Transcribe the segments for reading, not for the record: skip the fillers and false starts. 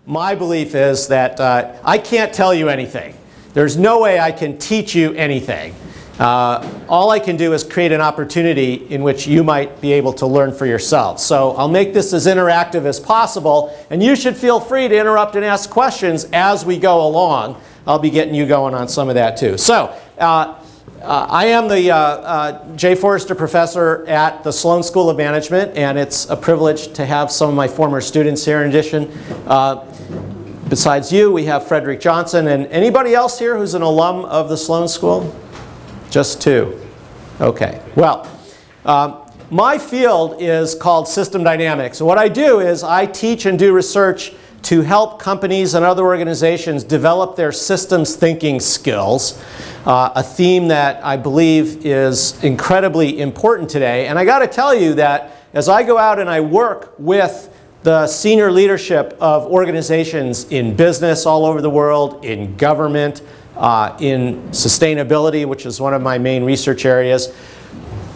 my belief is that I can't tell you anything. There's no way I can teach you anything. All I can do is create an opportunity in which you might be able to learn for yourself. So I'll make this as interactive as possible, and you should feel free to interrupt and ask questions as we go along. I'll be getting you going on some of that too. So I am the Jay Forrester Professor at the Sloan School of Management, and it's a privilege to have some of my former students here. In addition, besides you, we have Frederick Johnson, and anybody else here who's an alum of the Sloan School? Just two. Okay. Well, my field is called system dynamics. And what I do is I teach and do research to help companies and other organizations develop their systems thinking skills, a theme that I believe is incredibly important today. And I got to tell you that as I go out and I work with the senior leadership of organizations in business all over the world, in government, in sustainability, which is one of my main research areas,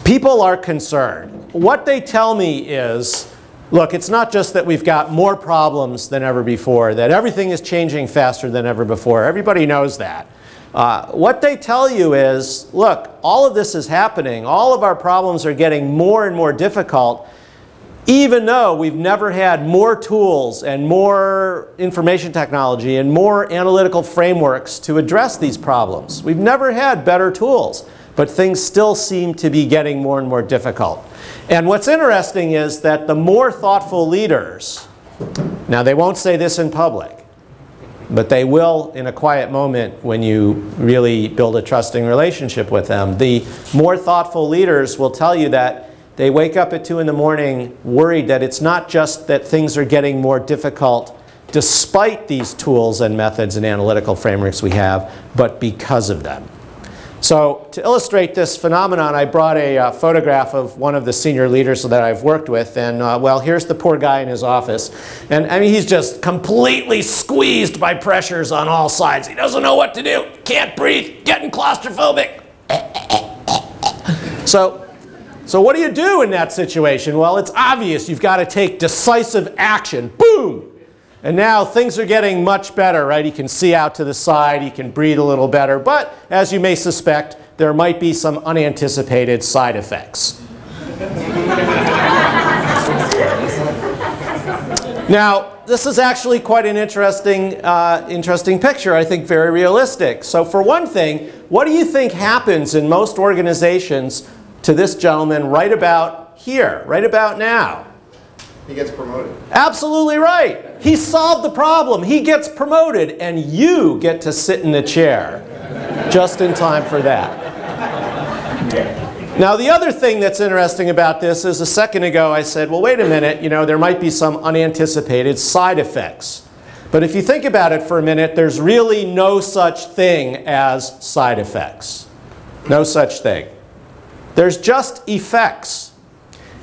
people are concerned. What they tell me is, look, it's not just that we've got more problems than ever before, that everything is changing faster than ever before. Everybody knows that. What they tell you is, look, all of this is happening. All of our problems are getting more and more difficult, even though we've never had more tools and more information technology and more analytical frameworks to address these problems. We've never had better tools, but things still seem to be getting more and more difficult. And what's interesting is that the more thoughtful leaders, now they won't say this in public, but they will in a quiet moment when you really build a trusting relationship with them. The more thoughtful leaders will tell you that they wake up at 2 in the morning worried that it's not just that things are getting more difficult despite these tools and methods and analytical frameworks we have, but because of them. So to illustrate this phenomenon, I brought a photograph of one of the senior leaders that I've worked with. And well, here's the poor guy in his office. And I mean, he's just completely squeezed by pressures on all sides. He doesn't know what to do. Can't breathe. Getting claustrophobic. So what do you do in that situation? Well, it's obvious. You've got to take decisive action. Boom! And now things are getting much better, right? He can see out to the side. He can breathe a little better. But as you may suspect, there might be some unanticipated side effects. Now, this is actually quite an interesting picture. I think very realistic. So for one thing, what do you think happens in most organizations to this gentleman right about here, right about now? He gets promoted. Absolutely right. He solved the problem. He gets promoted, and you get to sit in the chair just in time for that. Now, the other thing that's interesting about this is a second ago I said, well, wait a minute, you know, there might be some unanticipated side effects. But if you think about it for a minute, there's really no such thing as side effects. No such thing. There's just effects.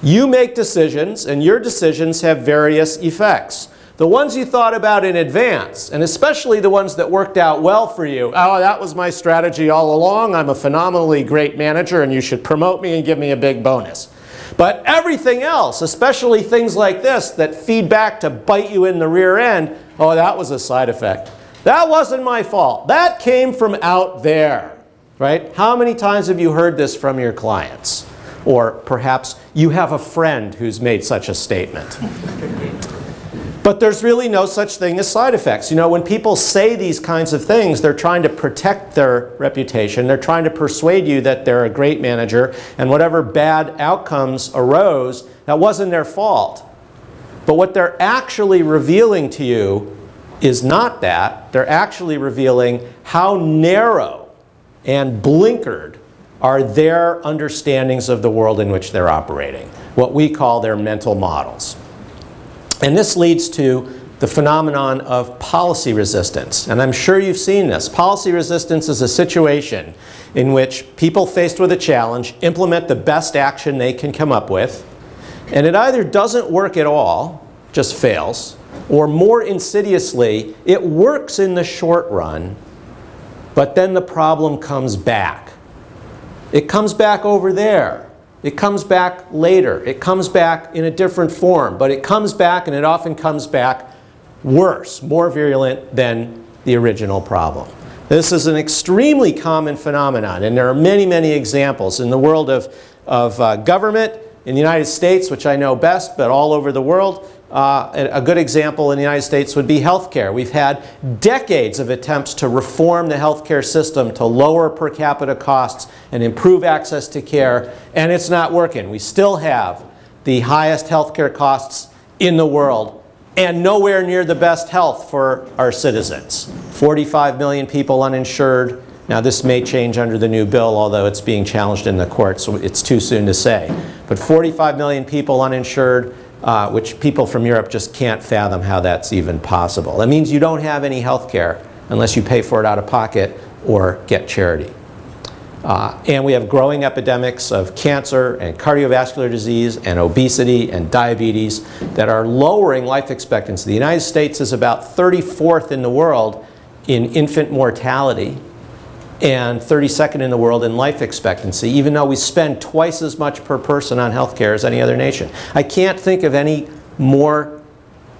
You make decisions, and your decisions have various effects. The ones you thought about in advance, and especially the ones that worked out well for you. Oh, that was my strategy all along. I'm a phenomenally great manager, and you should promote me and give me a big bonus. But everything else, especially things like this that feed back to bite you in the rear end, oh, that was a side effect. That wasn't my fault. That came from out there. Right? How many times have you heard this from your clients? Or perhaps you have a friend who's made such a statement. But there's really no such thing as side effects. You know, when people say these kinds of things, they're trying to protect their reputation. They're trying to persuade you that they're a great manager, and whatever bad outcomes arose, that wasn't their fault. But what they're actually revealing to you is not that. They're actually revealing how narrow and blinkered are their understandings of the world in which they're operating, what we call their mental models. And this leads to the phenomenon of policy resistance. And I'm sure you've seen this. Policy resistance is a situation in which people faced with a challenge implement the best action they can come up with, and it either doesn't work at all, just fails, or more insidiously, it works in the short run, but then the problem comes back. It comes back over there. It comes back later. It comes back in a different form. But it comes back, and it often comes back worse, more virulent than the original problem. This is an extremely common phenomenon, and there are many, many examples in the world of government, in the United States, which I know best, but all over the world. A good example in the United States would be healthcare. We've had decades of attempts to reform the healthcare system to lower per capita costs and improve access to care, and it's not working. We still have the highest healthcare costs in the world and nowhere near the best health for our citizens. 45 million people uninsured. Now this may change under the new bill, although it's being challenged in the court, so it's too soon to say. But 45 million people uninsured, which people from Europe just can't fathom how that's even possible. That means you don't have any health care unless you pay for it out of pocket or get charity. And we have growing epidemics of cancer and cardiovascular disease and obesity and diabetes that are lowering life expectancy. The United States is about 34th in the world in infant mortality and 32nd in the world in life expectancy, even though we spend twice as much per person on health care as any other nation. I can't think of any more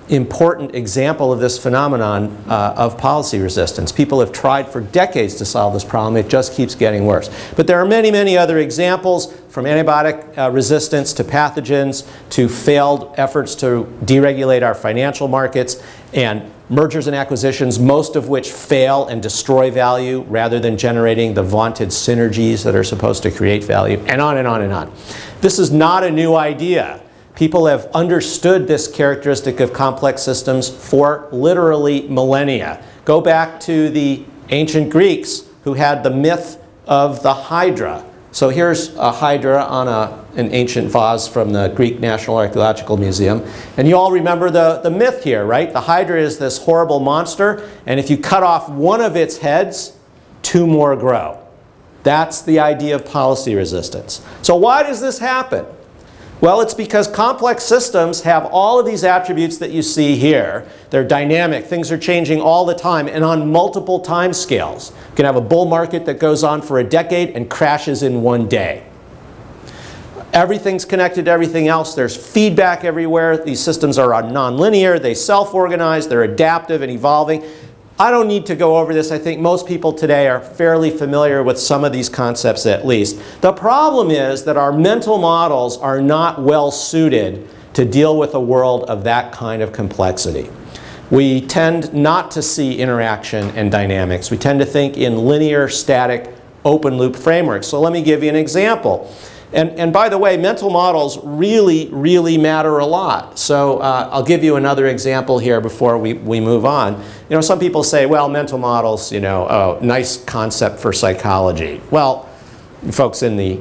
important example of this phenomenon of policy resistance. People have tried for decades to solve this problem. It just keeps getting worse. But there are many, many other examples, from antibiotic resistance to pathogens to failed efforts to deregulate our financial markets and mergers and acquisitions, most of which fail and destroy value rather than generating the vaunted synergies that are supposed to create value, and on and on and on. This is not a new idea. People have understood this characteristic of complex systems for literally millennia. Go back to the ancient Greeks who had the myth of the Hydra. So here's a Hydra on an ancient vase from the Greek National Archaeological Museum. And you all remember the myth here, right? The Hydra is this horrible monster, and if you cut off one of its heads, two more grow. That's the idea of policy resistance. So why does this happen? Well, it's because complex systems have all of these attributes that you see here. They're dynamic. Things are changing all the time and on multiple time scales. You can have a bull market that goes on for a decade and crashes in one day. Everything's connected to everything else. There's feedback everywhere. These systems are nonlinear. They self-organize. They're adaptive and evolving. I don't need to go over this. I think most people today are fairly familiar with some of these concepts at least. The problem is that our mental models are not well suited to deal with a world of that kind of complexity. We tend not to see interaction and dynamics. We tend to think in linear, static, open loop frameworks. So let me give you an example. And by the way, mental models really, really matter a lot. So I'll give you another example here before we move on. You know, some people say, well, mental models, you know, oh, nice concept for psychology. Well, folks in the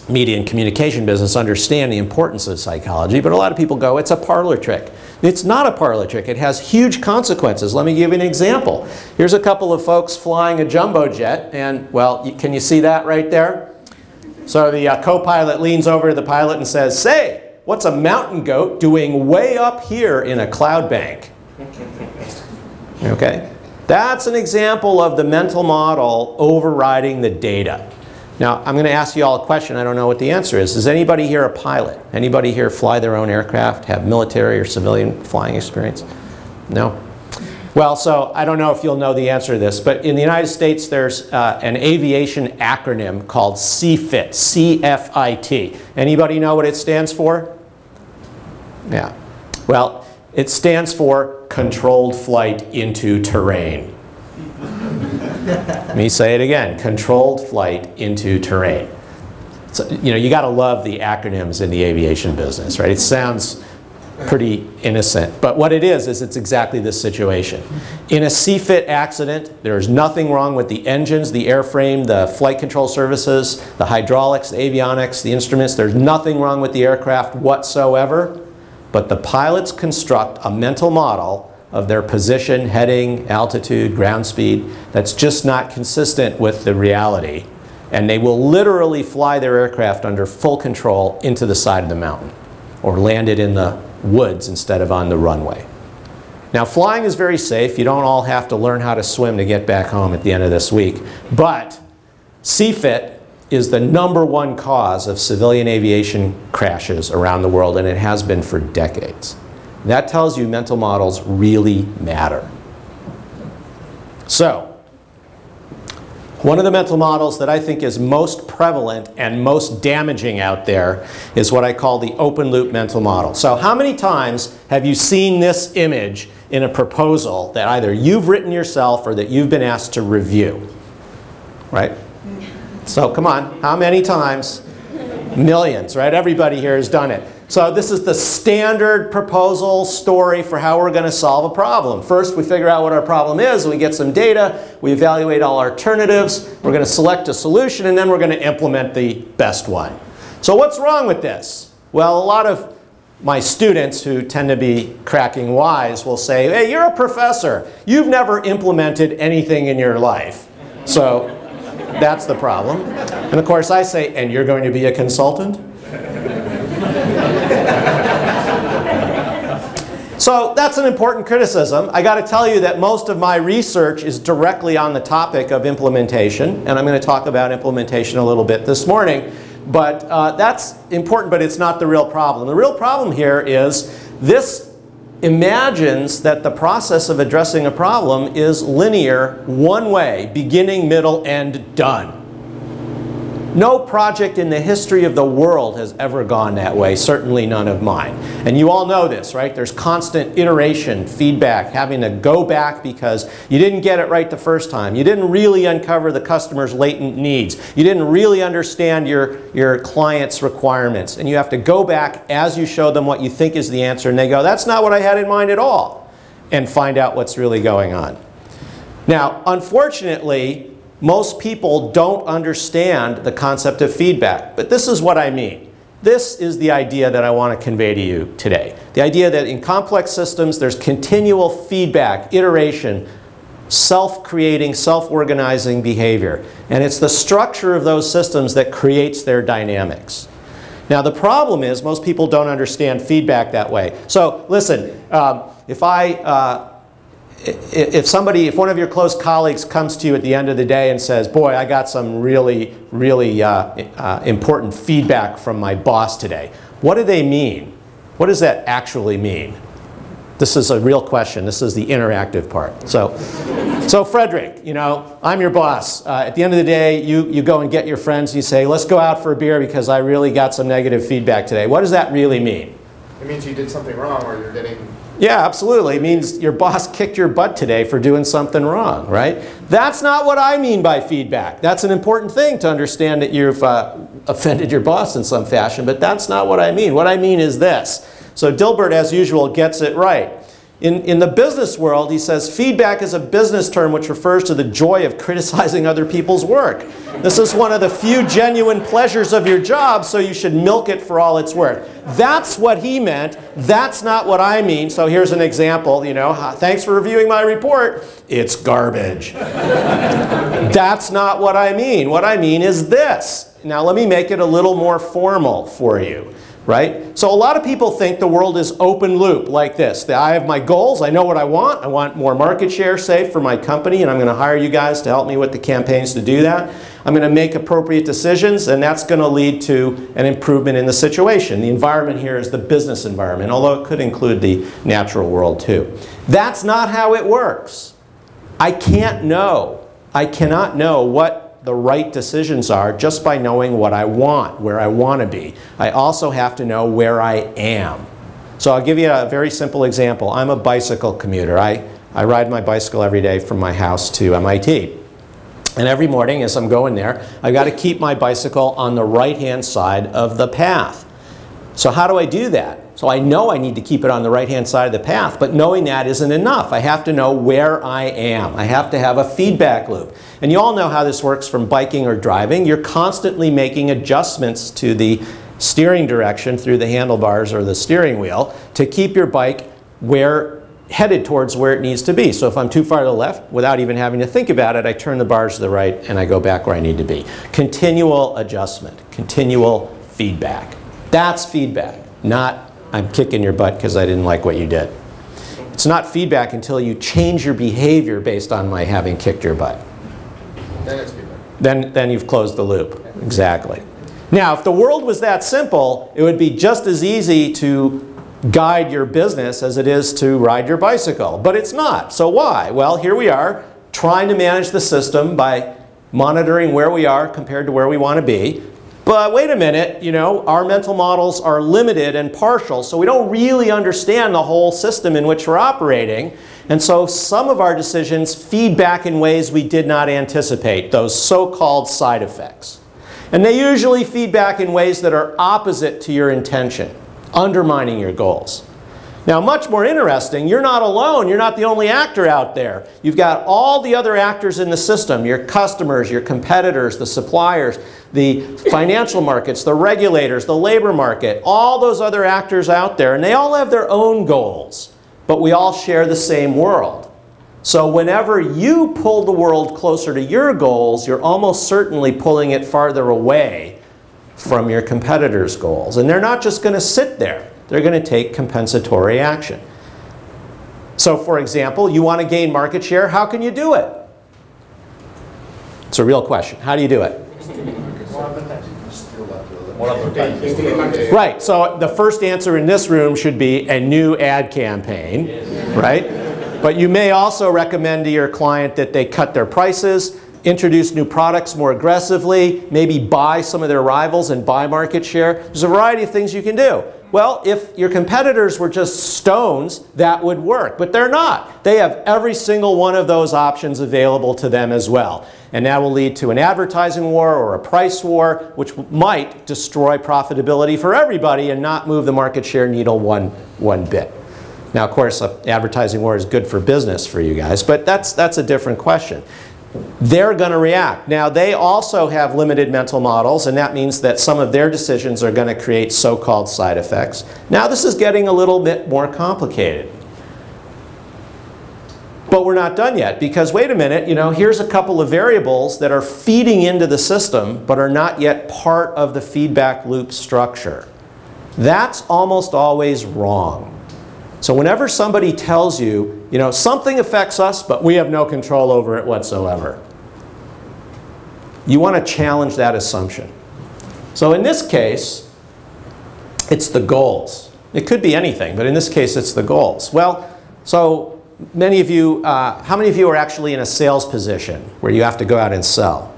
media and communication business understand the importance of psychology, but a lot of people go, it's a parlor trick. It's not a parlor trick. It has huge consequences. Let me give you an example. Here's a couple of folks flying a jumbo jet, and, well, can you see that right there? So the co-pilot leans over to the pilot and says, say, what's a mountain goat doing way up here in a cloud bank? Okay? That's an example of the mental model overriding the data. Now, I'm going to ask you all a question. I don't know what the answer is. Is anybody here a pilot? Anybody here fly their own aircraft, have military or civilian flying experience? No? Well, so I don't know if you'll know the answer to this, but in the United States there's an aviation acronym called CFIT, C-F-I-T. Anybody know what it stands for? Yeah. Well, it stands for Controlled Flight into Terrain. Let me say it again, Controlled Flight into Terrain. So, you know, you got to love the acronyms in the aviation business, right? It sounds pretty innocent, but what it is it's exactly this situation. In a CFIT accident, there's nothing wrong with the engines, the airframe, the flight control services, the hydraulics, the avionics, the instruments. There's nothing wrong with the aircraft whatsoever, but the pilots construct a mental model of their position, heading, altitude, ground speed that's just not consistent with the reality, and they will literally fly their aircraft under full control into the side of the mountain or land it in the woods instead of on the runway. Now, flying is very safe. You don't all have to learn how to swim to get back home at the end of this week. But CFIT is the #1 cause of civilian aviation crashes around the world, and it has been for decades. That tells you mental models really matter. So, one of the mental models that I think is most prevalent and most damaging out there is what I call the open loop mental model. So how many times have you seen this image in a proposal that either you've written yourself or that you've been asked to review? Right? So come on, how many times? Millions, right? Everybody here has done it. So this is the standard proposal story for how we're going to solve a problem. First, we figure out what our problem is, we get some data, we evaluate all alternatives, we're going to select a solution, and then we're going to implement the best one. So what's wrong with this? Well, a lot of my students who tend to be cracking wise will say, hey, you're a professor. You've never implemented anything in your life. So that's the problem. And of course I say, and you're going to be a consultant? So that's an important criticism. I got to tell you that most of my research is directly on the topic of implementation, and I'm going to talk about implementation a little bit this morning. But that's important, but it's not the real problem. The real problem here is this imagines that the process of addressing a problem is linear, one way, beginning, middle, end, done. No project in the history of the world has ever gone that way, certainly none of mine. And you all know this, right? There's constant iteration, feedback, having to go back because you didn't get it right the first time. You didn't really uncover the customer's latent needs. You didn't really understand your client's requirements. And you have to go back as you show them what you think is the answer, and they go, that's not what I had in mind at all, and find out what's really going on. Now, unfortunately, most people don't understand the concept of feedback, but this is what I mean. This is the idea that I want to convey to you today. The idea that in complex systems there's continual feedback, iteration, self-creating, self-organizing behavior. And it's the structure of those systems that creates their dynamics. Now the problem is most people don't understand feedback that way. So listen, if one of your close colleagues comes to you at the end of the day and says, boy, I got some really, really important feedback from my boss today, what do they mean? What does that actually mean? This is a real question. This is the interactive part. So Frederick, you know, I'm your boss. At the end of the day, you go and get your friends and you say, let's go out for a beer because I really got some negative feedback today. What does that really mean? It means you did something wrong or you're getting... Yeah, absolutely. It means your boss kicked your butt today for doing something wrong, right? That's not what I mean by feedback. That's an important thing to understand that you've offended your boss in some fashion, but that's not what I mean. What I mean is this. So Dilbert, as usual, gets it right. In the business world, he says, feedback is a business term which refers to the joy of criticizing other people's work. This is one of the few genuine pleasures of your job, so you should milk it for all it's worth. That's what he meant. That's not what I mean. So here's an example, you know, thanks for reviewing my report. It's garbage. That's not what I mean. What I mean is this. Now let me make it a little more formal for you. Right? So a lot of people think the world is open loop like this. That I have my goals, I know what I want more market share, say, for my company, and I'm going to hire you guys to help me with the campaigns to do that. I'm going to make appropriate decisions, and that's going to lead to an improvement in the situation. The environment here is the business environment, although it could include the natural world too. That's not how it works. I cannot know what the right decisions are just by knowing what I want, where I want to be. I also have to know where I am. So I'll give you a very simple example. I'm a bicycle commuter. I ride my bicycle every day from my house to MIT. And every morning as I'm going there, I've got to keep my bicycle on the right-hand side of the path. So how do I do that? So I know I need to keep it on the right-hand side of the path, but knowing that isn't enough. I have to know where I am. I have to have a feedback loop. And you all know how this works from biking or driving. You're constantly making adjustments to the steering direction through the handlebars or the steering wheel to keep your bike headed towards where it needs to be. So if I'm too far to the left, without even having to think about it, I turn the bars to the right and I go back where I need to be. Continual adjustment, continual feedback. That's feedback, not I'm kicking your butt because I didn't like what you did. It's not feedback until you change your behavior based on my having kicked your butt. Then it's feedback. Then you've closed the loop. Exactly. Now, if the world was that simple, it would be just as easy to guide your business as it is to ride your bicycle. But it's not. So why? Well, here we are trying to manage the system by monitoring where we are compared to where we want to be. But wait a minute, you know, our mental models are limited and partial, so we don't really understand the whole system in which we're operating. And so some of our decisions feed back in ways we did not anticipate, those so-called side effects. And they usually feed back in ways that are opposite to your intention, undermining your goals. Now, much more interesting, you're not alone. You're not the only actor out there. You've got all the other actors in the system, your customers, your competitors, the suppliers, the financial markets, the regulators, the labor market, all those other actors out there, and they all have their own goals, but we all share the same world. So whenever you pull the world closer to your goals, you're almost certainly pulling it farther away from your competitors' goals. And they're not just going to sit there. They're going to take compensatory action. So for example, you want to gain market share. How can you do it? It's a real question. How do you do it? Right. So the first answer in this room should be a new ad campaign, right? But you may also recommend to your client that they cut their prices, introduce new products more aggressively, maybe buy some of their rivals and buy market share. There's a variety of things you can do. Well, if your competitors were just stones, that would work. But they're not. They have every single one of those options available to them as well. And that will lead to an advertising war or a price war, which might destroy profitability for everybody and not move the market share needle one bit. Now, of course, an advertising war is good for business for you guys, but that's a different question. They're going to react. Now, they also have limited mental models, and that means that some of their decisions are going to create so-called side effects. Now, this is getting a little bit more complicated. But we're not done yet, because wait a minute, you know, here's a couple of variables that are feeding into the system but are not yet part of the feedback loop structure. That's almost always wrong. So whenever somebody tells you, you know, something affects us, but we have no control over it whatsoever, you want to challenge that assumption. So in this case, it's the goals. It could be anything, but in this case, it's the goals. Well, so many of you, how many of you are actually in a sales position where you have to go out and sell?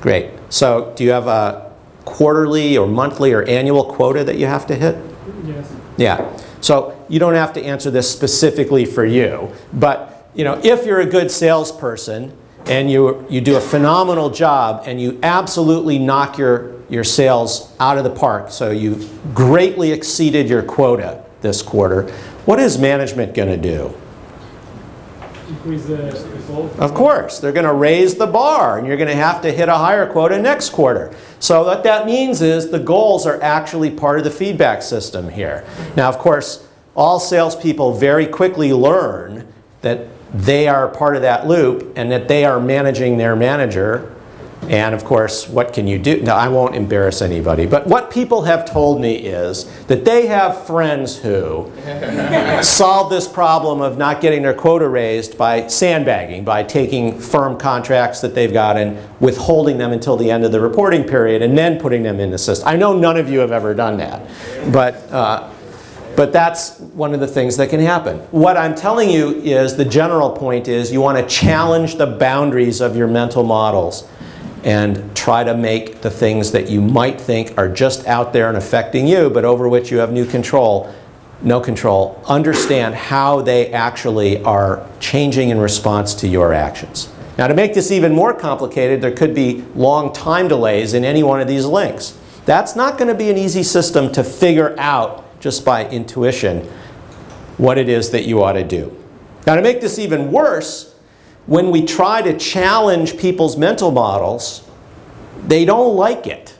Great. So do you have a quarterly or monthly or annual quota that you have to hit? Yes. Yeah. So you don't have to answer this specifically for you, but you know, if you're a good salesperson and you do a phenomenal job and you absolutely knock your sales out of the park, so you've greatly exceeded your quota this quarter, what is management going to do? Increase the result. Of course, they're going to raise the bar and you're going to have to hit a higher quota next quarter. So what that means is the goals are actually part of the feedback system here. Now, of course, all salespeople very quickly learn that they are part of that loop and that they are managing their manager. And of course, what can you do? Now, I won't embarrass anybody, but what people have told me is that they have friends who solve this problem of not getting their quota raised by sandbagging, by taking firm contracts that they've got and withholding them until the end of the reporting period and then putting them in the system. I know none of you have ever done that, but that's one of the things that can happen. What I'm telling you is the general point is you want to challenge the boundaries of your mental models and try to make the things that you might think are just out there and affecting you, but over which you have no control, understand how they actually are changing in response to your actions. Now, to make this even more complicated, there could be long time delays in any one of these links. That's not going to be an easy system to figure out just by intuition what it is that you ought to do. Now, to make this even worse, when we try to challenge people's mental models, they don't like it.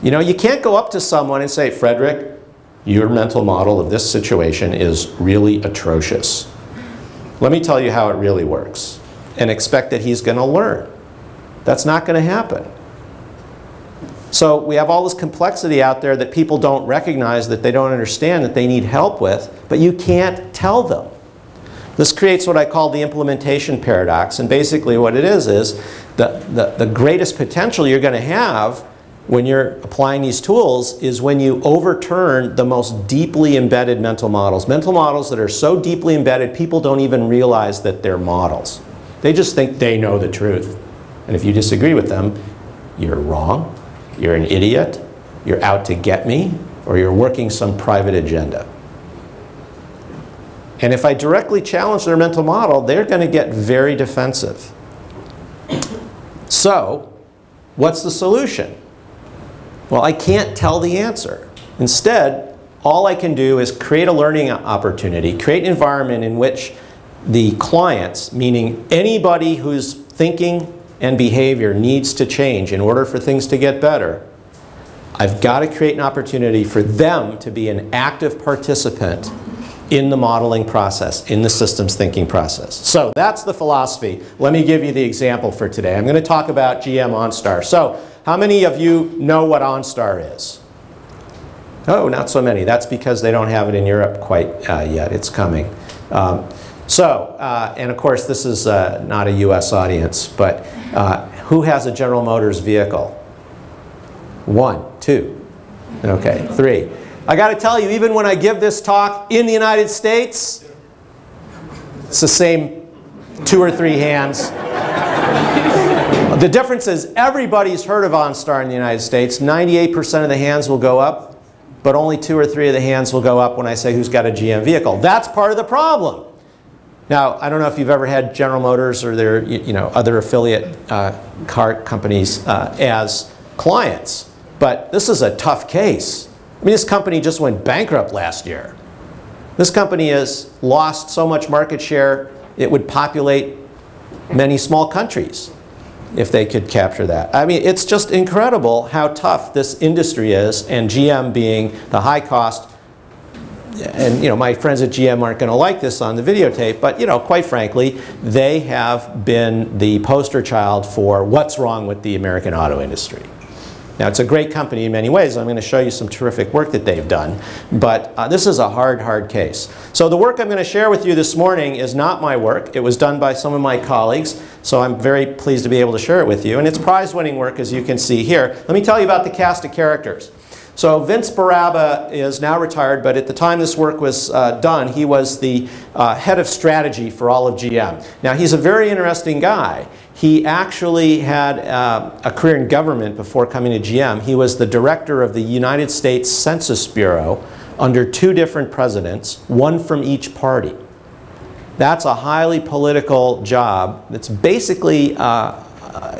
You know, you can't go up to someone and say, Frederick, your mental model of this situation is really atrocious. Let me tell you how it really works, and expect that he's going to learn. That's not going to happen. So we have all this complexity out there that people don't recognize, that they don't understand, that they need help with, but you can't tell them. This creates what I call the implementation paradox, and basically what it is the greatest potential you're going to have when you're applying these tools is when you overturn the most deeply embedded mental models that are so deeply embedded people don't even realize that they're models. They just think they know the truth. And if you disagree with them, you're wrong, you're an idiot, you're out to get me, or you're working some private agenda. And if I directly challenge their mental model, they're going to get very defensive. So, what's the solution? Well, I can't tell the answer. Instead, all I can do is create a learning opportunity, create an environment in which the clients, meaning anybody whose thinking and behavior needs to change in order for things to get better, I've got to create an opportunity for them to be an active participant in the modeling process, in the systems thinking process. So that's the philosophy. Let me give you the example for today. I'm going to talk about GM OnStar. So how many of you know what OnStar is? Oh, not so many. That's because they don't have it in Europe quite yet. It's coming. And of course this is not a US audience, but who has a General Motors vehicle? 1, 2, okay, 3. I got to tell you, even when I give this talk in the United States, it's the same 2 or 3 hands. The difference is everybody's heard of OnStar in the United States. 98% of the hands will go up, but only 2 or 3 of the hands will go up when I say who's got a GM vehicle. That's part of the problem. Now, I don't know if you've ever had General Motors or their other affiliate car companies as clients, but this is a tough case. I mean, this company just went bankrupt last year. This company has lost so much market share, it would populate many small countries if they could capture that. I mean, it's just incredible how tough this industry is, and GM being the high cost. And my friends at GM aren't going to like this on the videotape, but quite frankly, they have been the poster child for what's wrong with the American auto industry. Now, it's a great company in many ways. I'm going to show you some terrific work that they've done. But this is a hard case. So the work I'm going to share with you this morning is not my work. It was done by some of my colleagues. So I'm very pleased to be able to share it with you. And it's prize-winning work, as you can see here. Let me tell you about the cast of characters. So Vince Baraba is now retired, but at the time this work was done, he was the head of strategy for all of GM. Now, he's a very interesting guy. He actually had a career in government before coming to GM. He was the director of the United States Census Bureau under 2 different presidents, 1 from each party. That's a highly political job. It's basically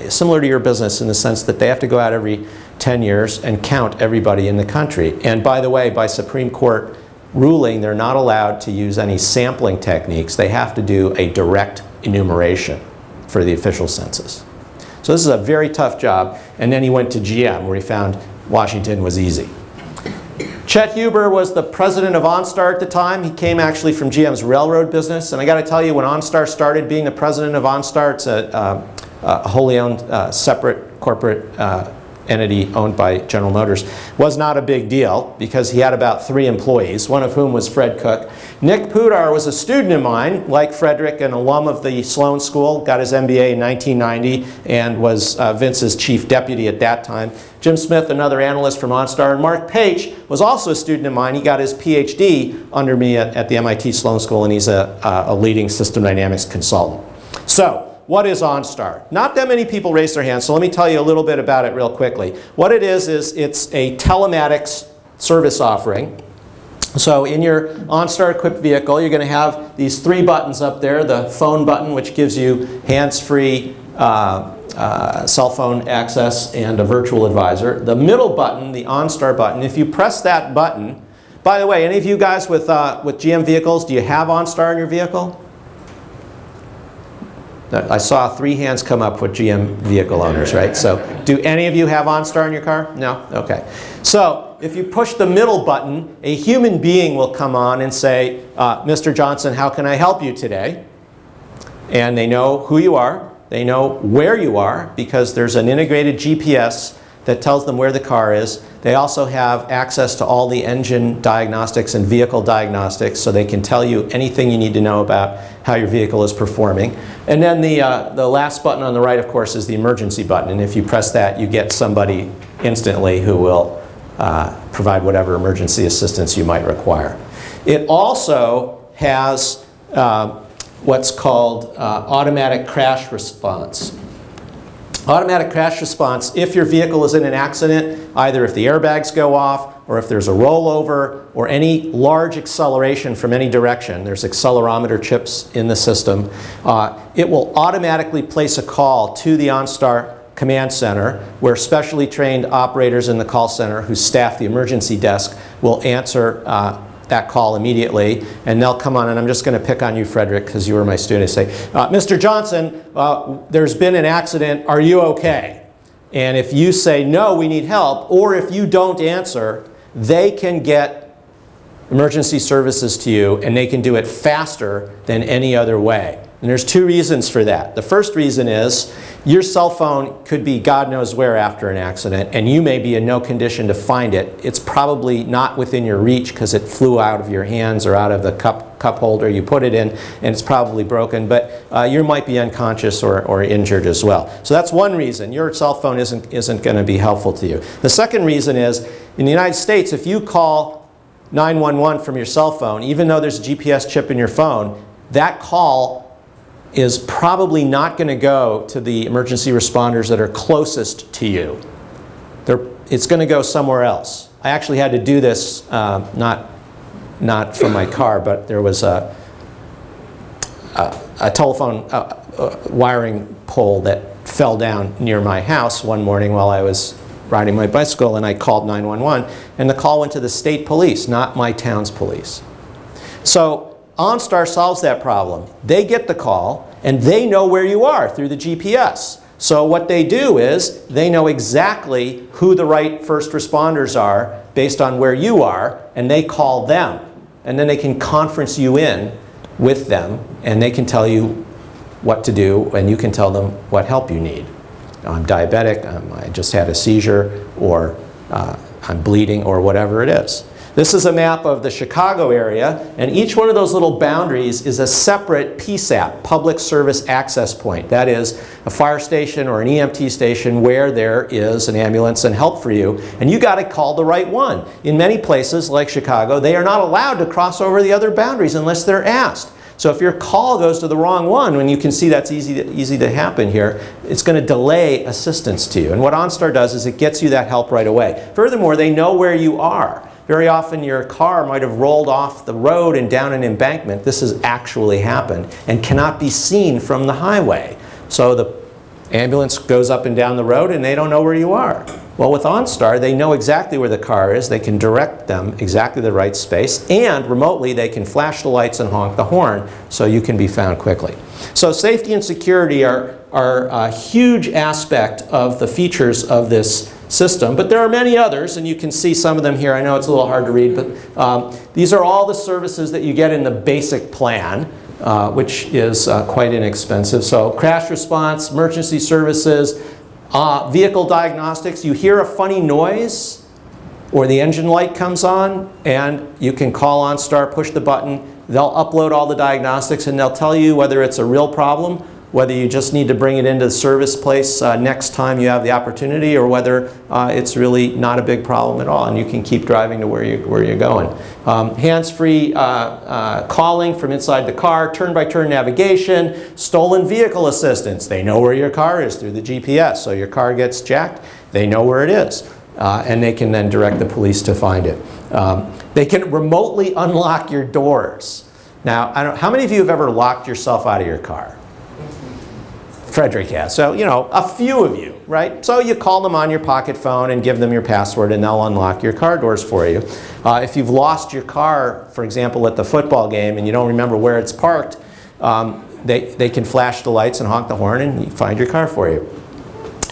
similar to your business in the sense that they have to go out every 10 years and count everybody in the country. And by the way, by Supreme Court ruling, they're not allowed to use any sampling techniques. They have to do a direct enumeration for the official census. So this is a very tough job. And then he went to GM, where he found Washington was easy. Chet Huber was the president of OnStar at the time. He came actually from GM's railroad business. And I got to tell you, when OnStar started being the president of OnStar, it's a wholly owned separate corporate entity owned by General Motors, was not a big deal because he had about 3 employees, one of whom was Fred Cook. Nick Pudar was a student of mine, like Frederick, an alum of the Sloan School, got his MBA in 1990 and was Vince's chief deputy at that time. Jim Smith, another analyst from OnStar, and Mark Page was also a student of mine. He got his PhD under me at the MIT Sloan School, and he's a leading system dynamics consultant. So, what is OnStar? Not that many people raise their hands, so let me tell you a little bit about it real quickly. What it is it's a telematics service offering. So in your OnStar equipped vehicle, you're going to have these 3 buttons up there. The phone button, which gives you hands-free cell phone access and a virtual advisor. The middle button, the OnStar button, if you press that button, by the way, any of you guys with GM vehicles, do you have OnStar in your vehicle? I saw 3 hands come up with GM vehicle owners, right? So do any of you have OnStar in your car? No? Okay. So if you push the middle button, a human being will come on and say, Mr. Johnson, how can I help you today? And they know who you are. They know where you are because there's an integrated GPS that tells them where the car is. They also have access to all the engine diagnostics and vehicle diagnostics, so they can tell you anything you need to know about how your vehicle is performing. And then the last button on the right, of course, is the emergency button. And if you press that, you get somebody instantly who will provide whatever emergency assistance you might require. It also has what's called automatic crash response. Automatic crash response, if your vehicle is in an accident, either if the airbags go off or if there's a rollover or any large acceleration from any direction, there's accelerometer chips in the system, it will automatically place a call to the OnStar command center, where specially trained operators in the call center who staff the emergency desk will answer that call immediately, and they'll come on, and I'm just going to pick on you, Frederick, because you were my student, and say, Mr. Johnson, there's been an accident, are you okay? And if you say, no, we need help, or if you don't answer, they can get emergency services to you, and they can do it faster than any other way. And there's two reasons for that. The first reason is your cell phone could be God knows where after an accident, and you may be in no condition to find it. It's probably not within your reach because it flew out of your hands or out of the cup holder you put it in, and it's probably broken, but you might be unconscious or injured as well. So that's one reason. Your cell phone isn't going to be helpful to you. The second reason is, in the United States, if you call 911 from your cell phone, even though there's a GPS chip in your phone, that call is probably not going to go to the emergency responders that are closest to you. It's going to go somewhere else. I actually had to do this, not from my car, but there was a telephone wiring pole that fell down near my house one morning while I was riding my bicycle, and I called 911, and the call went to the state police, not my town's police. So OnStar solves that problem. They get the call, and they know where you are through the GPS. So what they do is they know exactly who the right first responders are based on where you are, and they call them. And then they can conference you in with them, and they can tell you what to do, and you can tell them what help you need. I'm diabetic, I just had a seizure, or I'm bleeding, or whatever it is. This is a map of the Chicago area, and each one of those little boundaries is a separate PSAP, Public Service Access Point. That is a fire station or an EMT station where there is an ambulance and help for you, and you got to call the right one. In many places, like Chicago, they are not allowed to cross over the other boundaries unless they're asked. So if your call goes to the wrong one, when you can see that's easy to happen here, it's going to delay assistance to you. And what OnStar does is it gets you that help right away. Furthermore, they know where you are. Very often your car might have rolled off the road and down an embankment. This has actually happened and cannot be seen from the highway. So the ambulance goes up and down the road and they don't know where you are. Well, with OnStar, they know exactly where the car is. They can direct them exactly the right space, and remotely they can flash the lights and honk the horn so you can be found quickly. So safety and security are a huge aspect of the features of this system, but there are many others, and you can see some of them here. I know it's a little hard to read, but these are all the services that you get in the basic plan, which is quite inexpensive. So crash response, emergency services, vehicle diagnostics. You hear a funny noise or the engine light comes on, and you can call OnStar, push the button. They'll upload all the diagnostics, and they'll tell you whether it's a real problem, whether you just need to bring it into the service place next time you have the opportunity, or whether it's really not a big problem at all, and you can keep driving to where you're going. Hands-free calling from inside the car, turn-by-turn navigation, stolen vehicle assistance. They know where your car is through the GPS, so your car gets jacked, they know where it is, and they can then direct the police to find it. They can remotely unlock your doors. Now, how many of you have ever locked yourself out of your car? Frederick has. So, you know, a few of you, right? So you call them on your pocket phone and give them your password, and they'll unlock your car doors for you. If you've lost your car, for example, at the football game, and you don't remember where it's parked, they can flash the lights and honk the horn and you find your car for you,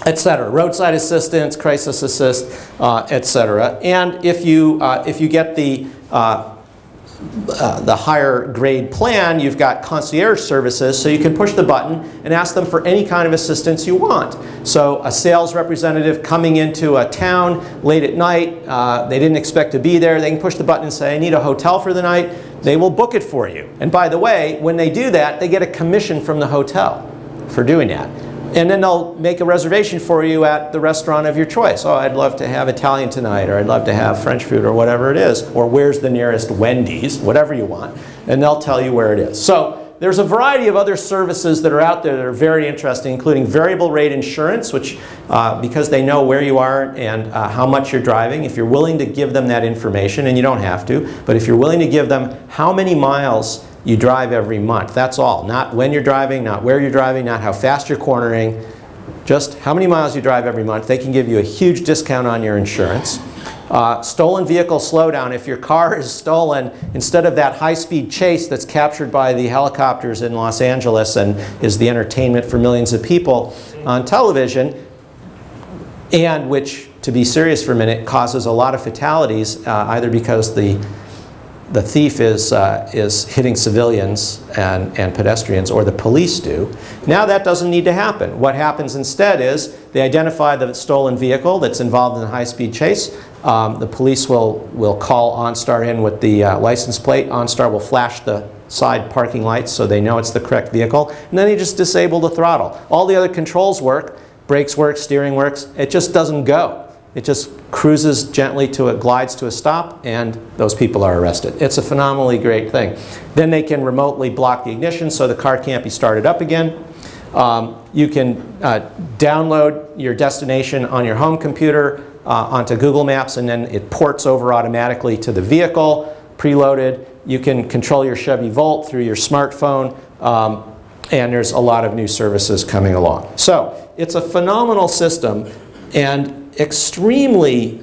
etc. Roadside assistance, crisis assist, etc. And if you get the the higher grade plan, you've got concierge services, so you can push the button and ask them for any kind of assistance you want. So a sales representative coming into a town late at night, they didn't expect to be there, they can push the button and say, I need a hotel for the night. They will book it for you. And by the way, when they do that, they get a commission from the hotel for doing that. And then they'll make a reservation for you at the restaurant of your choice. Oh, I'd love to have Italian tonight, or I'd love to have French food, or whatever it is. Or where's the nearest Wendy's, whatever you want. And they'll tell you where it is. So there's a variety of other services that are out there that are very interesting, including variable rate insurance, which because they know where you are and how much you're driving, if you're willing to give them that information, and you don't have to, but if you're willing to give them how many miles you drive every month, that's all. Not when you're driving, not where you're driving, not how fast you're cornering, just how many miles you drive every month. They can give you a huge discount on your insurance. Stolen vehicle slowdown. If your car is stolen, instead of that high-speed chase that's captured by the helicopters in Los Angeles and is the entertainment for millions of people on television, and which, to be serious for a minute, causes a lot of fatalities, either because the thief is hitting civilians and pedestrians, or the police do. Now that doesn't need to happen. What happens instead is they identify the stolen vehicle that's involved in the high-speed chase. The police will call OnStar in with the license plate. OnStar will flash the side parking lights so they know it's the correct vehicle. And then they just disable the throttle. All the other controls work. Brakes work, steering works. It just doesn't go. It just cruises gently to it, glides to a stop, and those people are arrested. It's a phenomenally great thing. Then they can remotely block the ignition so the car can't be started up again. You can download your destination on your home computer onto Google Maps, and then it ports over automatically to the vehicle, preloaded. You can control your Chevy Volt through your smartphone, and there's a lot of new services coming along. So it's a phenomenal system, and extremely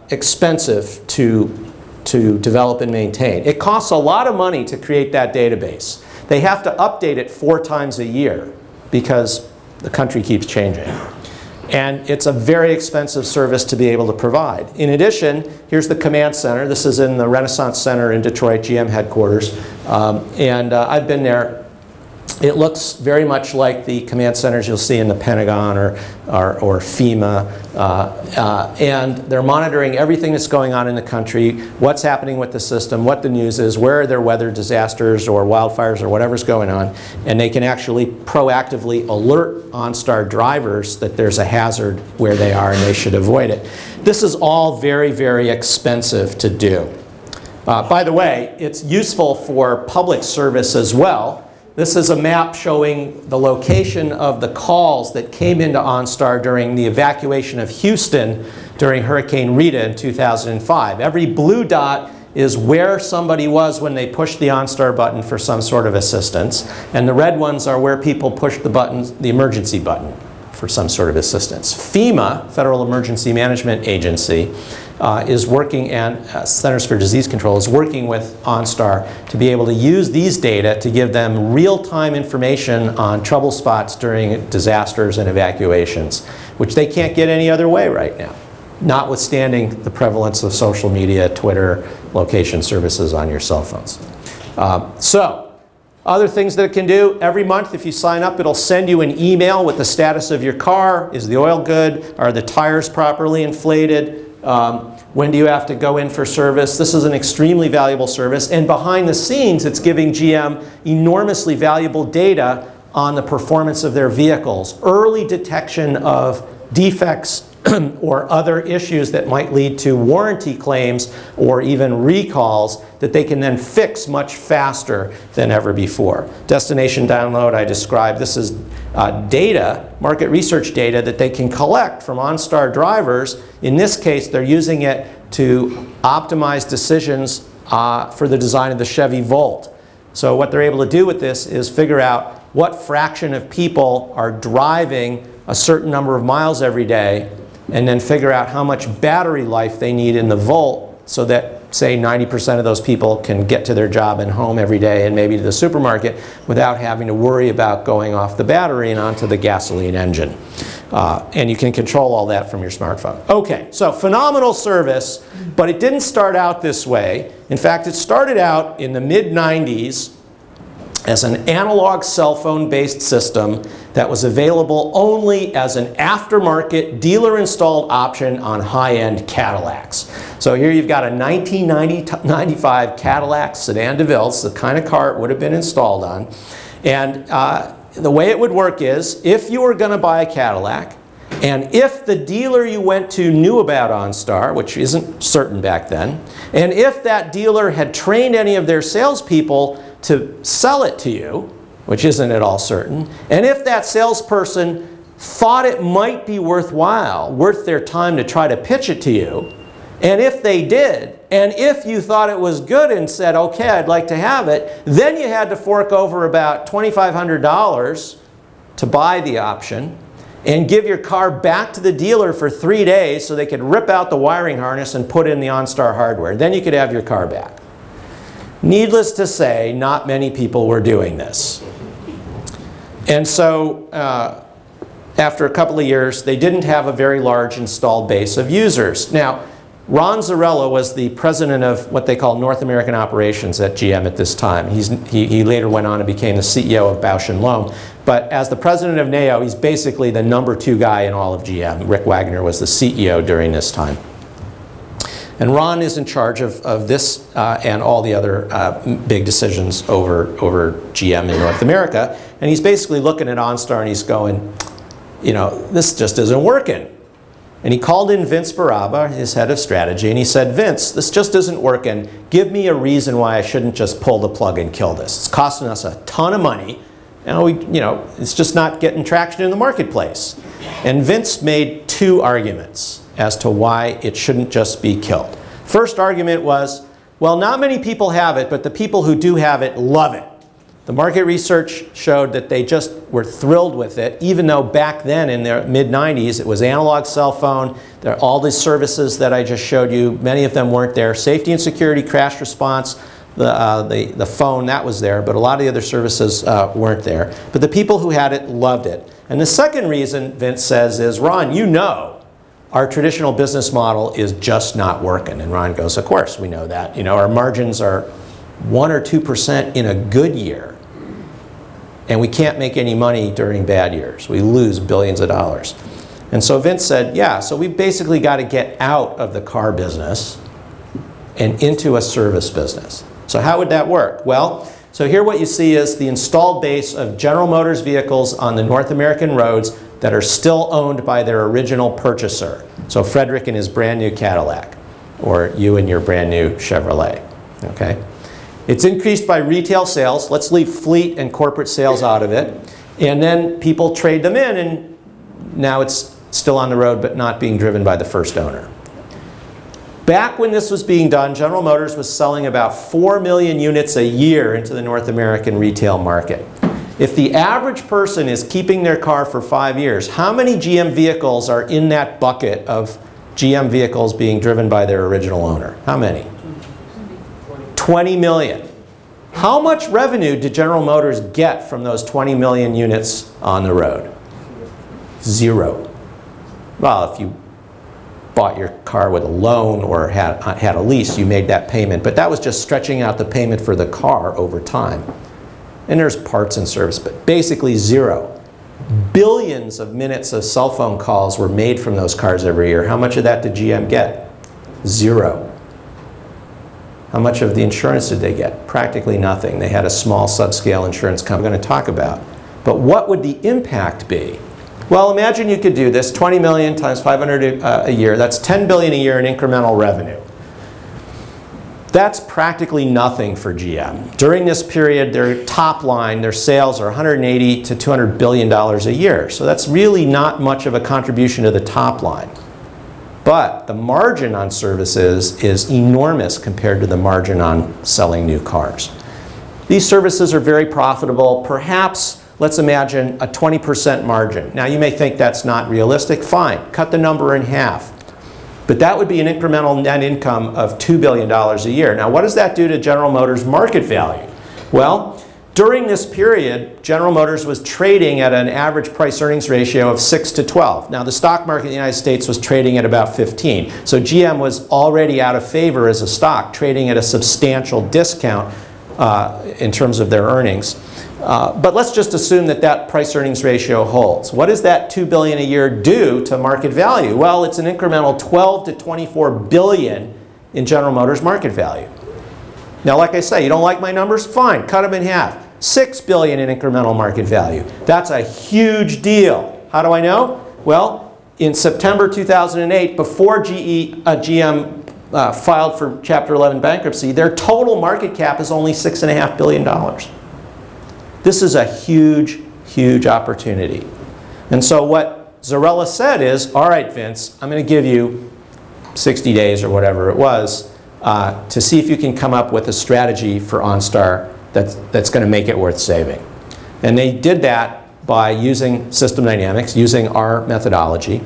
expensive to develop and maintain. It costs a lot of money to create that database. They have to update it 4 times a year because the country keeps changing. And it's a very expensive service to be able to provide. In addition, here's the command center. This is in the Renaissance Center in Detroit, GM headquarters. I've been there. It looks very much like the command centers you'll see in the Pentagon or FEMA. And they're monitoring everything that's going on in the country, what's happening with the system, what the news is, where are there weather disasters or wildfires or whatever's going on. And they can actually proactively alert OnStar drivers that there's a hazard where they are and they should avoid it. This is all very, very expensive to do. By the way, it's useful for public service as well. This is a map showing the location of the calls that came into OnStar during the evacuation of Houston during Hurricane Rita in 2005. Every blue dot is where somebody was when they pushed the OnStar button for some sort of assistance. And the red ones are where people pushed the button, the emergency button, for some sort of assistance. FEMA, Federal Emergency Management Agency, is working, and Centers for Disease Control is working with OnStar to be able to use these data to give them real-time information on trouble spots during disasters and evacuations, which they can't get any other way right now, notwithstanding the prevalence of social media, Twitter, location services on your cell phones. Other things that it can do, every month if you sign up, it'll send you an email with the status of your car. Is the oil good? Are the tires properly inflated? When do you have to go in for service? This is an extremely valuable service. And behind the scenes, it's giving GM enormously valuable data on the performance of their vehicles. Early detection of defects or other issues that might lead to warranty claims or even recalls that they can then fix much faster than ever before. Destination download I described. This is data, market research data that they can collect from OnStar drivers. In this case, they're using it to optimize decisions for the design of the Chevy Volt. So what they're able to do with this is figure out what fraction of people are driving a certain number of miles every day, and then figure out how much battery life they need in the Volt so that say 90% of those people can get to their job and home every day and maybe to the supermarket without having to worry about going off the battery and onto the gasoline engine. And you can control all that from your smartphone. Okay, so phenomenal service, but it didn't start out this way. In fact, it started out in the mid-90s as an analog cell phone based system that was available only as an aftermarket dealer installed option on high-end Cadillacs. So here you've got a 1995 Cadillac Sedan DeVille, it's the kind of car it would have been installed on. And the way it would work is, if you were going to buy a Cadillac, and if the dealer you went to knew about OnStar, which isn't certain back then, and if that dealer had trained any of their salespeople to sell it to you, which isn't at all certain, and if that salesperson thought it might be worthwhile, worth their time to try to pitch it to you, and if they did, and if you thought it was good and said, okay, I'd like to have it, then you had to fork over about $2,500 to buy the option and give your car back to the dealer for 3 days so they could rip out the wiring harness and put in the OnStar hardware. Then you could have your car back. Needless to say, not many people were doing this. And so after a couple of years, they didn't have a very large installed base of users. Now, Ron Zarella was the president of what they call North American operations at GM at this time. He later went on and became the CEO of Bausch & Lomb. But as the president of NAO, he's basically the #2 guy in all of GM. Rick Wagner was the CEO during this time. And Ron is in charge of this and all the other big decisions over GM in North America. And he's basically looking at OnStar and he's going, you know, this just isn't working. And he called in Vince Baraba, his head of strategy, and he said, Vince, this just isn't working. Give me a reason why I shouldn't just pull the plug and kill this. It's costing us a ton of money. And it's just not getting traction in the marketplace. And Vince made 2 arguments as to why it shouldn't just be killed. First argument was, well, not many people have it, but the people who do have it love it. The market research showed that they just were thrilled with it, even though back then in the mid-90s it was analog cell phone. All the services that I just showed you, many of them weren't there. Safety and security, crash response, the phone, that was there, but a lot of the other services weren't there. But the people who had it loved it. And the second reason, Vince says, is, Ron, you know our traditional business model is just not working. And Ron goes, of course we know that. You know, our margins are 1 or 2% in a good year. And we can't make any money during bad years. We lose billions of dollars. And so Vince said, yeah, so we basically got to get out of the car business and into a service business. So how would that work? Well, so here what you see is the installed base of General Motors vehicles on the North American roads that are still owned by their original purchaser. So Frederick and his brand new Cadillac, or you and your brand new Chevrolet, okay? It's increased by retail sales. Let's leave fleet and corporate sales out of it. And then people trade them in, and now it's still on the road but not being driven by the first owner. Back when this was being done, General Motors was selling about 4 million units a year into the North American retail market. If the average person is keeping their car for 5 years, how many GM vehicles are in that bucket of GM vehicles being driven by their original owner? How many? 20 million. How much revenue did General Motors get from those 20 million units on the road? 0. Well, if you bought your car with a loan or had a lease, you made that payment. But that was just stretching out the payment for the car over time. And there's parts and service, but basically 0. Billions of minutes of cell phone calls were made from those cars every year. How much of that did GM get? 0. How much of the insurance did they get? Practically nothing. They had a small subscale insurance company I'm going to talk about. But what would the impact be? Well, imagine you could do this, 20 million times 500 a year. That's 10 billion a year in incremental revenue. That's practically nothing for GM. During this period, their top line, their sales are $180 to $200 billion a year. So that's really not much of a contribution to the top line. But the margin on services is enormous compared to the margin on selling new cars. These services are very profitable. Perhaps, let's imagine, a 20% margin. Now you may think that's not realistic. Fine, cut the number in half. But that would be an incremental net income of $2 billion a year. Now, what does that do to General Motors' market value? Well, during this period, General Motors was trading at an average price-earnings ratio of 6 to 12. Now, the stock market in the United States was trading at about 15. So GM was already out of favor as a stock, trading at a substantial discount in terms of their earnings. But let's just assume that that price-earnings ratio holds. What does that $2 billion a year do to market value? Well, it's an incremental 12 to 24 billion in General Motors market value. Now, like I say, you don't like my numbers? Fine, cut them in half. 6 billion in incremental market value. That's a huge deal. How do I know? Well, in September 2008, before GM filed for Chapter 11 bankruptcy, their total market cap is only $6.5 billion. This is a huge, huge opportunity. And so what Zarella said is, all right, Vince, I'm going to give you 60 days or whatever it was to see if you can come up with a strategy for OnStar that's going to make it worth saving. And they did that by using system dynamics, using our methodology,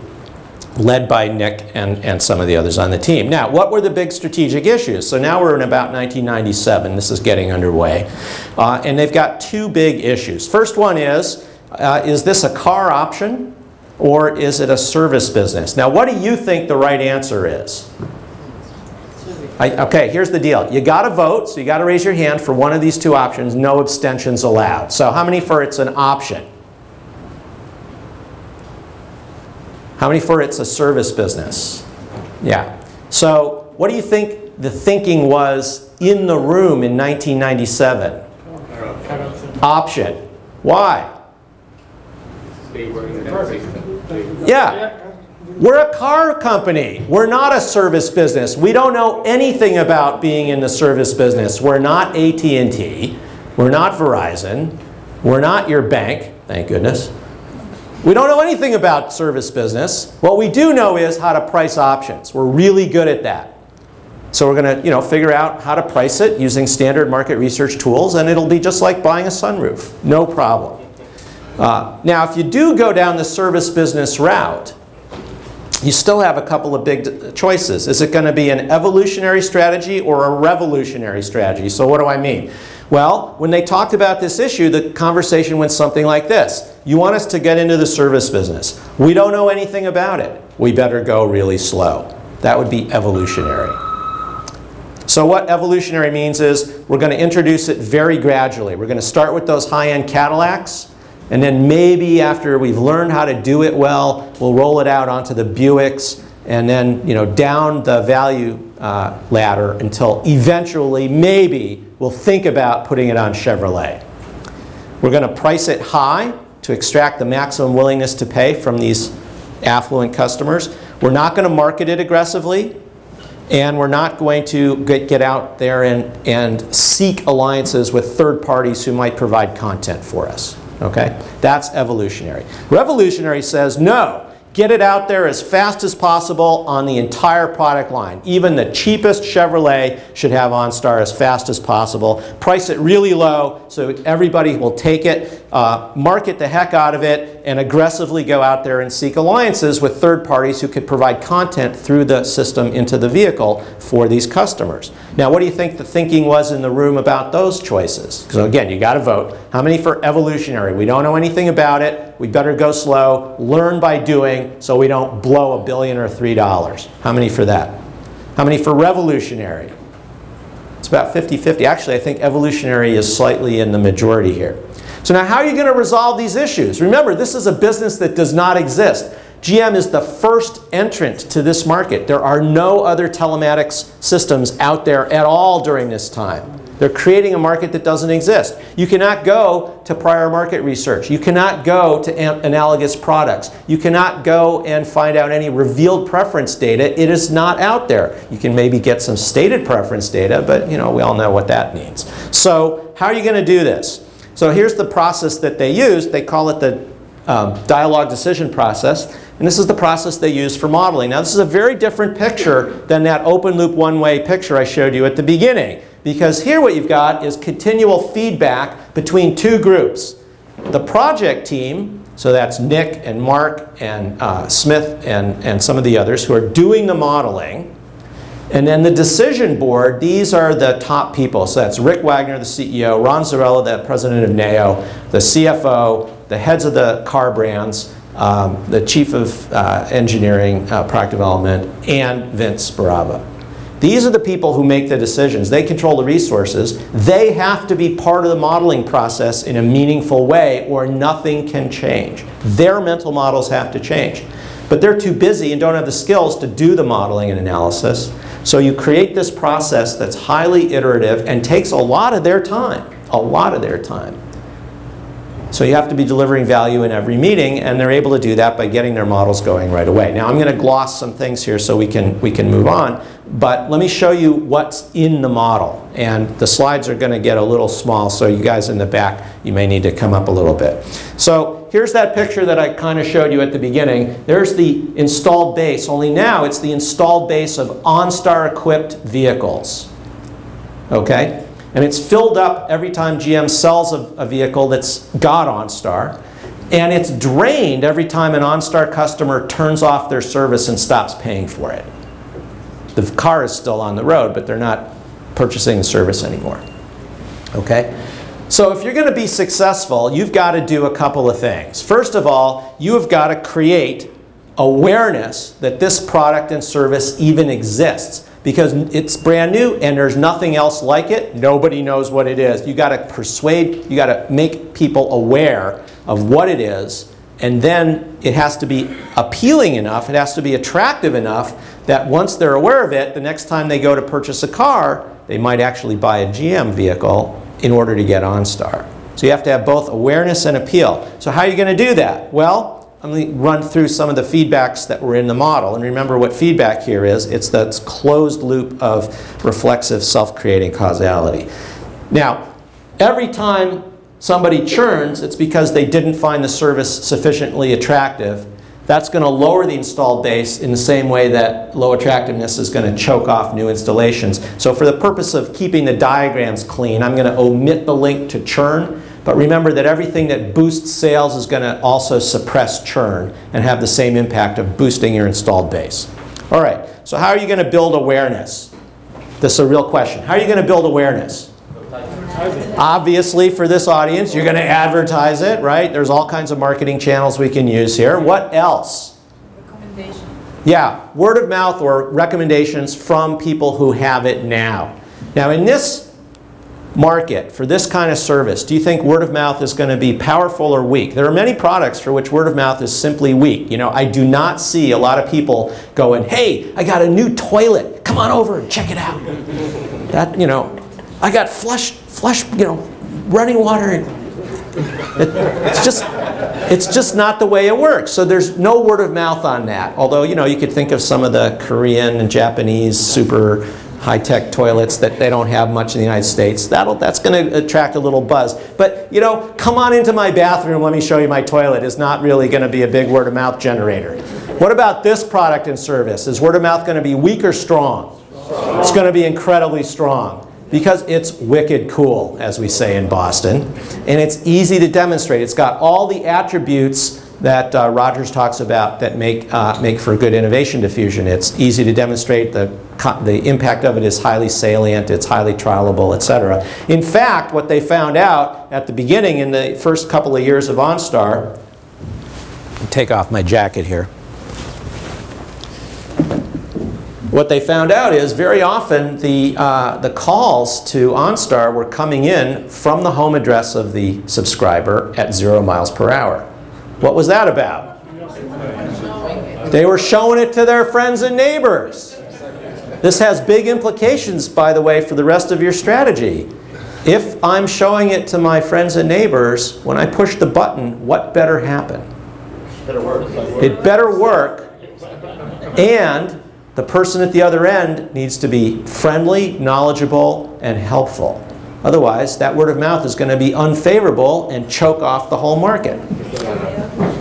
led by Nick and some of the others on the team. Now, what were the big strategic issues? So now we're in about 1997. This is getting underway. And they've got two big issues. First one is this a car option or is it a service business? Now, what do you think the right answer is? Okay, here's the deal. You got to vote, so you got to raise your hand for one of these two options. No abstentions allowed. So how many for it's an option? How many for it's a service business? Yeah. So what do you think the thinking was in the room in 1997? Option. Why? Yeah. We're a car company. We're not a service business. We don't know anything about being in the service business. We're not AT&T. We're not Verizon. We're not your bank, thank goodness. We don't know anything about service business. What we do know is how to price options. We're really good at that. So we're going to, figure out how to price it using standard market research tools, and it'll be just like buying a sunroof. No problem. Now, if you do go down the service business route, you still have a couple of big choices. Is it going to be an evolutionary strategy or a revolutionary strategy? So what do I mean? Well, when they talked about this issue, the conversation went something like this. You want us to get into the service business. We don't know anything about it. We better go really slow. That would be evolutionary. So what evolutionary means is we're going to introduce it very gradually. We're going to start with those high-end Cadillacs, and then maybe after we've learned how to do it well, we'll roll it out onto the Buicks, and then down the value ladder until eventually maybe we'll think about putting it on Chevrolet. We're going to price it high to extract the maximum willingness to pay from these affluent customers. We're not going to market it aggressively, and we're not going to get out there and seek alliances with third parties who might provide content for us. Okay? That's evolutionary. Revolutionary says no. Get it out there as fast as possible on the entire product line. Even the cheapest Chevrolet should have OnStar as fast as possible. Price it really low so everybody will take it, market the heck out of it, and aggressively go out there and seek alliances with third parties who could provide content through the system into the vehicle for these customers. Now, what do you think the thinking was in the room about those choices? So again, you got to vote. How many for evolutionary? We don't know anything about it. We better go slow, learn by doing, so we don't blow $1 billion or $3. How many for that? How many for revolutionary? It's about 50-50. Actually, I think evolutionary is slightly in the majority here. So now how are you going to resolve these issues? Remember, this is a business that does not exist. GM is the first entrant to this market. There are no other telematics systems out there at all during this time. They're creating a market that doesn't exist. You cannot go to prior market research. You cannot go to analogous products. You cannot go and find out any revealed preference data. It is not out there. You can maybe get some stated preference data, but we all know what that means. So how are you going to do this? So here's the process that they use. They call it the dialogue decision process. And this is the process they use for modeling. Now, this is a very different picture than that open loop one-way picture I showed you at the beginning. Because here what you've got is continual feedback between two groups. the project team, so that's Nick and Mark and Smith and some of the others who are doing the modeling. And then the decision board, these are the top people. So that's Rick Wagner, the CEO, Ron Zarella, the president of NAO, the CFO, the heads of the car brands, the chief of engineering, product development, and Vince Baraba. These are the people who make the decisions. They control the resources. They have to be part of the modeling process in a meaningful way or nothing can change. Their mental models have to change. But they're too busy and don't have the skills to do the modeling and analysis. So you create this process that's highly iterative and takes a lot of their time. A lot of their time. So you have to be delivering value in every meeting, and they're able to do that by getting their models going right away. Now I'm going to gloss some things here so we can move on, but let me show you what's in the model. And the slides are going to get a little small, so you guys in the back, you may need to come up a little bit. So here's that picture that I kind of showed you at the beginning. There's the installed base, only now it's the installed base of OnStar equipped vehicles. Okay? And it's filled up every time GM sells a vehicle that's got OnStar. And it's drained every time an OnStar customer turns off their service and stops paying for it. The car is still on the road, but they're not purchasing the service anymore. Okay? So if you're going to be successful, you've got to do a couple of things. First of all, you have got to create awareness that this product and service even exists. Because it's brand new and there's nothing else like it, nobody knows what it is. You got to persuade, you got to make people aware of what it is, and then it has to be appealing enough, it has to be attractive enough that once they're aware of it, the next time they go to purchase a car, they might actually buy a GM vehicle in order to get OnStar. So you have to have both awareness and appeal. So how are you going to do that? Well, I'm going to run through some of the feedbacks that were in the model. And remember what feedback here is. It's that closed loop of reflexive self-creating causality. Now, every time somebody churns, it's because they didn't find the service sufficiently attractive. That's going to lower the installed base in the same way that low attractiveness is going to choke off new installations. So for the purpose of keeping the diagrams clean, I'm going to omit the link to churn. But remember that everything that boosts sales is going to also suppress churn and have the same impact of boosting your installed base. All right, so how are you going to build awareness? This is a real question. How are you going to build awareness? Obviously, for this audience, you're going to advertise it, right? There's all kinds of marketing channels we can use here. What else? Recommendation. Yeah, word of mouth or recommendations from people who have it now. Now, in this market, for this kind of service, do you think word of mouth is going to be powerful or weak? There are many products for which word of mouth is simply weak. You know, I do not see a lot of people going, hey, I got a new toilet. Come on over and check it out. That, you know, I got flush, you know, running water. It's just not the way it works. So there's no word of mouth on that. Although, you know, you could think of some of the Korean and Japanese super high-tech toilets that they don't have much in the United States. That's going to attract a little buzz. But, you know, come on into my bathroom, let me show you my toilet is not really going to be a big word-of-mouth generator. What about this product and service? Is word of mouth going to be weak or strong? It's going to be incredibly strong because it's wicked cool, as we say in Boston. And it's easy to demonstrate. It's got all the attributes that Rogers talks about that make for good innovation diffusion. It's easy to demonstrate. The impact of it is highly salient. It's highly trialable, etc. In fact, what they found out at the beginning in the first couple of years of OnStar, take off my jacket here. What they found out is very often the calls to OnStar were coming in from the home address of the subscriber at 0 miles per hour. What was that about? They were showing it to their friends and neighbors. This has big implications, by the way, for the rest of your strategy. If I'm showing it to my friends and neighbors, when I push the button, what better happen? It better work, and the person at the other end needs to be friendly, knowledgeable, and helpful. Otherwise, that word of mouth is going to be unfavorable and choke off the whole market.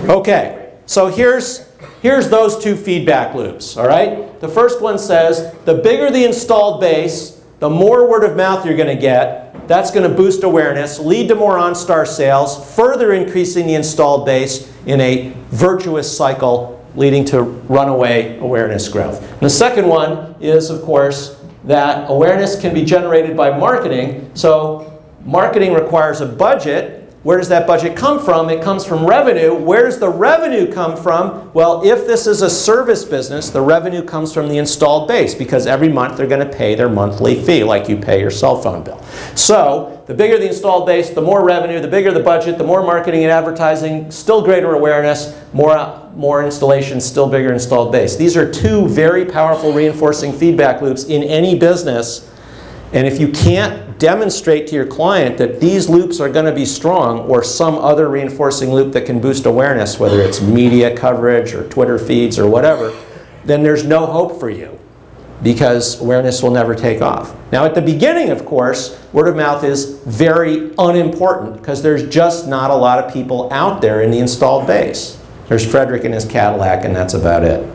Okay, so here's those two feedback loops, all right? The first one says, the bigger the installed base, the more word of mouth you're going to get, that's going to boost awareness, lead to more OnStar sales, further increasing the installed base in a virtuous cycle leading to runaway awareness growth. And the second one is, of course, that awareness can be generated by marketing. So marketing requires a budget. Where does that budget come from? It comes from revenue. Where does the revenue come from? Well, if this is a service business, the revenue comes from the installed base, because every month they're going to pay their monthly fee like you pay your cell phone bill. So the bigger the installed base, the more revenue, the bigger the budget, the more marketing and advertising, still greater awareness, more installations, still bigger installed base. These are two very powerful reinforcing feedback loops in any business. And if you can't demonstrate to your client that these loops are going to be strong, or some other reinforcing loop that can boost awareness, whether it's media coverage or Twitter feeds or whatever, then there's no hope for you, because awareness will never take off. Now at the beginning, of course, word of mouth is very unimportant, because there's just not a lot of people out there in the installed base. There's Frederick and his Cadillac, and that's about it.